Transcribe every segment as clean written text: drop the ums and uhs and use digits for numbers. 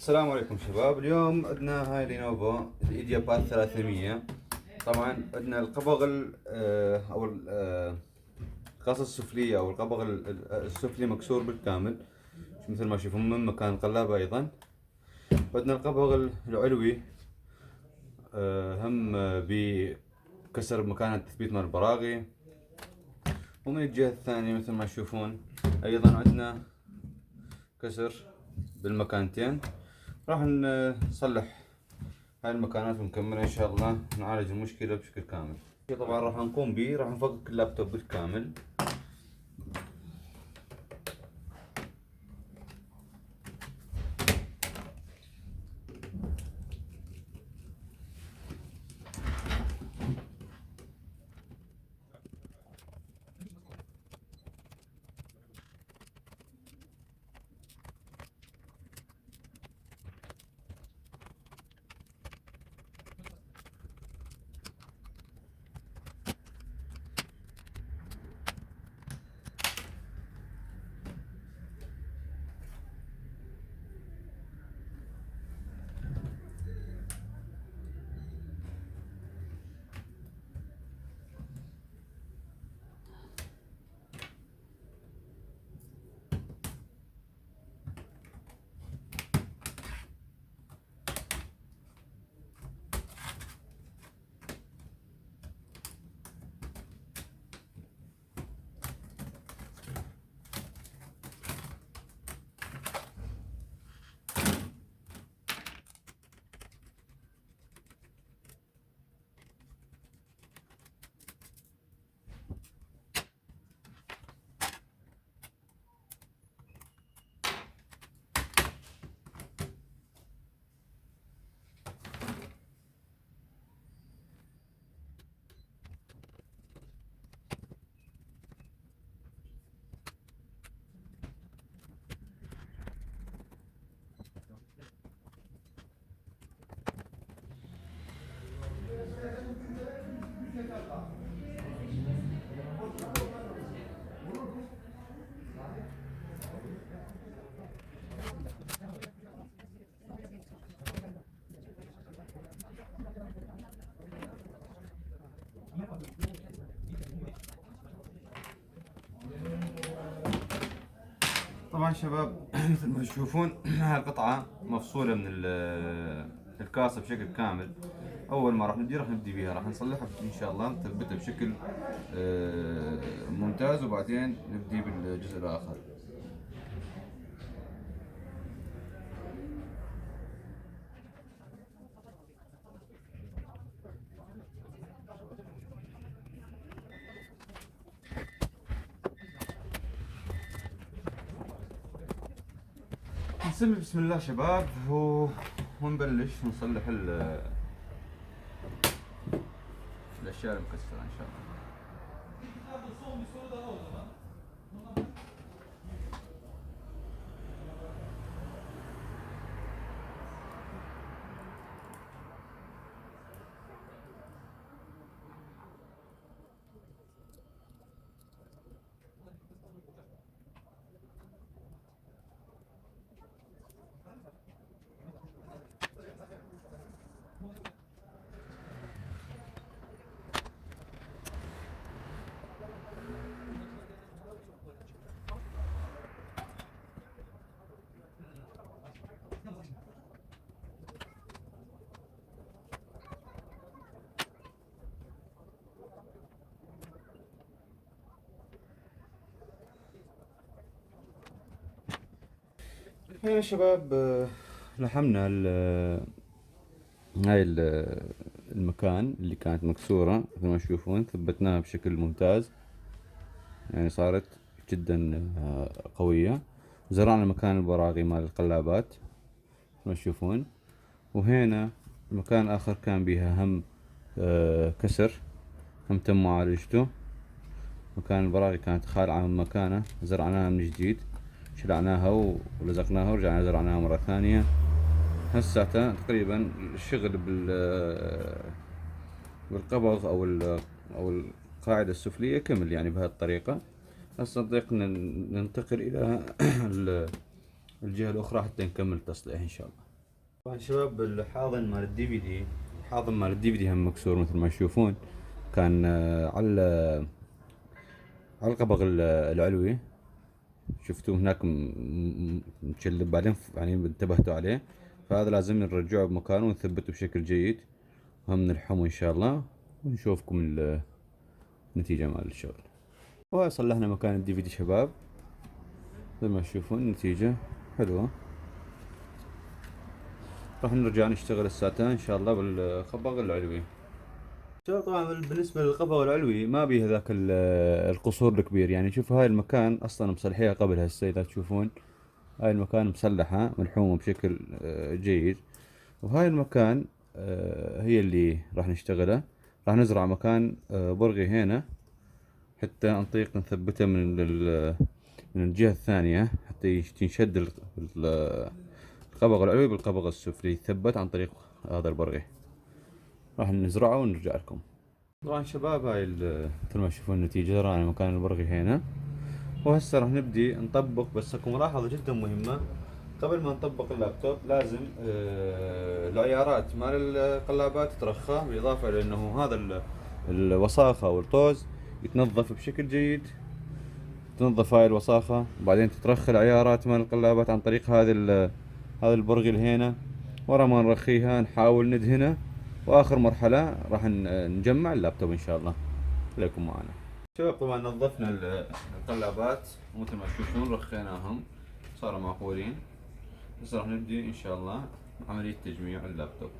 السلام عليكم شباب. اليوم عندنا هاي لينوفو الايديا باد 300. طبعا عندنا القبغ او القص السفلية او القبغ السفلي مكسور بالكامل مثل ما تشوفون من مكان القلابة. ايضا عندنا القبغ العلوي هم بكسر بمكان التثبيت مال البراغي. ومن الجهة الثانية مثل ما تشوفون ايضا عندنا كسر بالمكانتين. راح نصلح هاي المكانات ونكملها ان شاء الله، نعالج المشكلة بشكل كامل. طبعا راح نقوم به، راح نفكك اللابتوب بالكامل. طبعا شباب مثل ما تشوفون هاي القطعة مفصولة من الكاسة بشكل كامل. أول ما راح نبدي بيها، راح نصلحها إن شاء الله، نثبتها بشكل ممتاز، وبعدين نبدي بالجزء الآخر. نسمي بسم الله شباب ونبلش نصلح الأشياء المكسرة إن شاء الله. يا شباب لحمنا هاي المكان اللي كانت مكسورة مثل ما تشوفون، ثبتناها بشكل ممتاز، يعني صارت جدا قوية. زرعنا مكان البراغي مال القلابات مثل ما تشوفون. وهنا المكان الآخر كان بيها هم كسر، هم تم معالجته. مكان البراغي كانت خالعة من مكانه، زرعناها من جديد، شلعناها ولزقناها ورجعنا زرعناها مرة ثانية. هسه تقريبا الشغل بالقبض او القاعدة السفلية كمل، يعني بهالطريقة. هسه ننتقل الى الجهة الاخرى حتى نكمل تصليح ان شاء الله. طبعا شباب الحاضن مال الدي في دي، الحاضن مال الدي في دي هم مكسور مثل ما تشوفون. كان على القبغ العلوي، شفتوه هناك متشلب، بعدين يعني انتبهتوا عليه. فهذا لازم نرجعه بمكانه ونثبته بشكل جيد، هم نلحمه ان شاء الله ونشوفكم النتيجة مال الشغل. وصلحنا مكان الدي في دي شباب، زي ما تشوفون النتيجة حلوة. راح نرجع نشتغل الساعتين ان شاء الله بالقبغ العلوي. شباب طبعا بالنسبة للقبغ العلوي ما بيه ذاك القصور الكبير، يعني شوف هاي المكان اصلا مصلحيها قبل هسه اذا تشوفون. هاي المكان مصلحة ملحومة بشكل جيد. وهاي المكان هي اللي راح نشتغله. راح نزرع مكان برغي هنا حتى نطيق نثبته من الجهة الثانية، حتى ينشد القبغ العلوي بالقبغ السفلي، يثبت عن طريق هذا البرغي. راح نزرعه ونرجع لكم. طبعا شباب هاي مثل ما تشوفون النتيجة، زرعنا مكان البرغي هنا. وهسه راح نبدي نطبق، بس اكو ملاحظة جدا مهمة. قبل ما نطبق اللابتوب لازم العيارات مال القلابات ترخى، بالاضافة الى انه هذا الوساخة والطوز يتنظف بشكل جيد. تنظف هاي الوساخة وبعدين تترخى العيارات مال القلابات عن طريق هذا البرغي اللي هنا. ورا ما نرخيها نحاول ندهنه، واخر مرحلة راح نجمع اللابتوب ان شاء الله. خليكم معنا شباب. طبعا نظفنا القلابات ومثل ما تشوفون رخيناهم، صاروا معقولين. بس راح نبدي ان شاء الله عملية تجميع اللابتوب.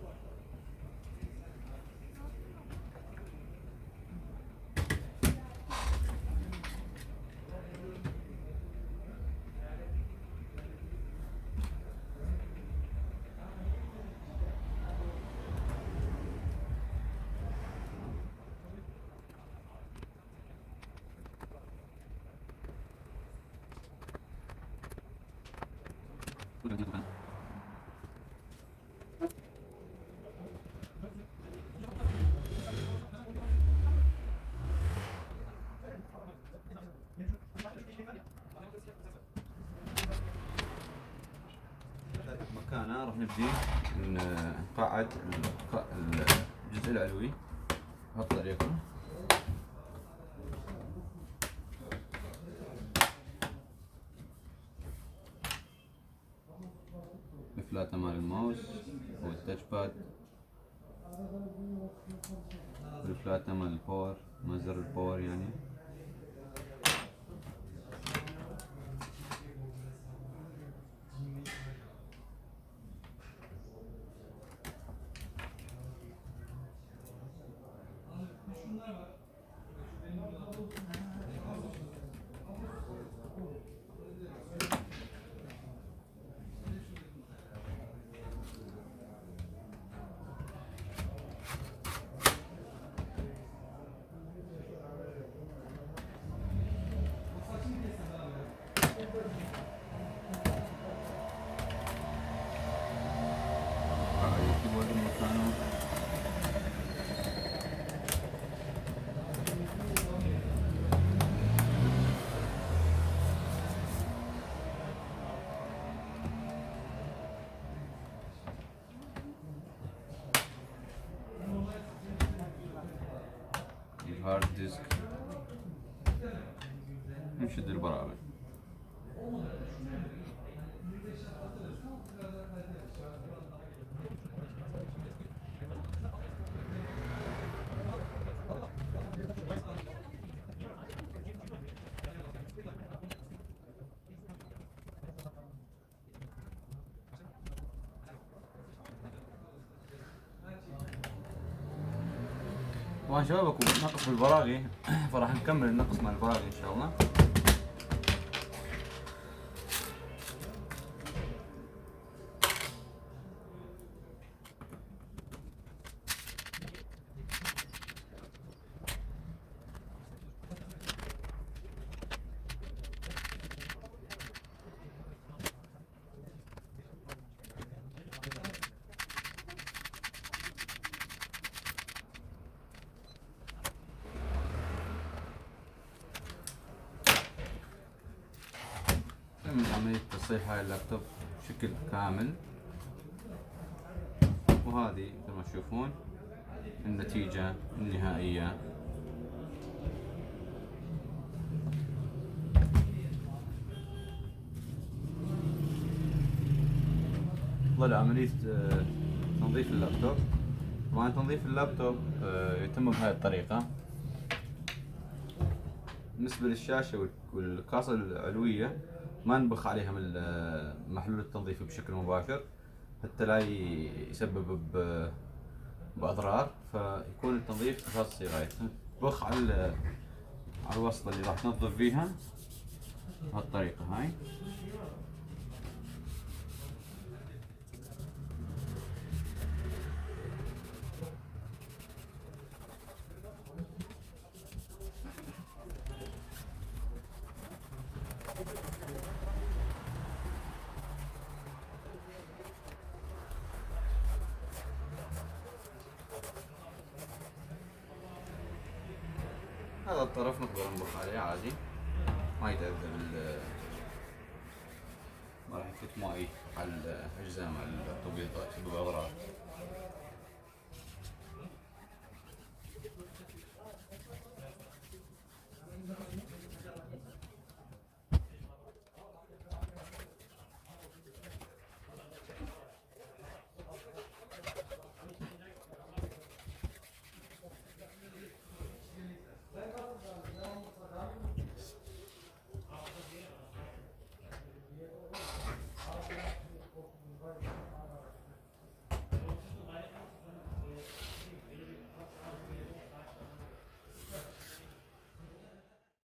مكانه راح نبدي نقعد الجزء العلوي. حط عليكم الفلاتة مال الماوس والتاتش باد، والفلاتة مال الباور، مزر الباور يعني. الهارد ديسك نشد البرامج. طبعا شباب اكو نقص بالبراغي فراح نكمل النقص مال البراغي ان شاء الله. من عملية تصليح هاي اللابتوب بشكل كامل. وهذه مثل ما تشوفون النتيجة النهائية. ظل عملية تنظيف اللابتوب. طبعا تنظيف اللابتوب يتم بهذه الطريقة. بالنسبة للشاشة والكاسة العلوية ما نبخ عليها من محلول التنظيف بشكل مباشر حتى لا يسبب بأضرار، فيكون التنظيف بهذه الصيغة. تبخ على الوصلة اللي راح تنظف فيها بهالطريقة هاي. هذا الطرف نقدر نبخ عليه عادي، ما يتأذى ما راح يفوت ماي على الأجزاء مع اللابتوب يسبب أضرار.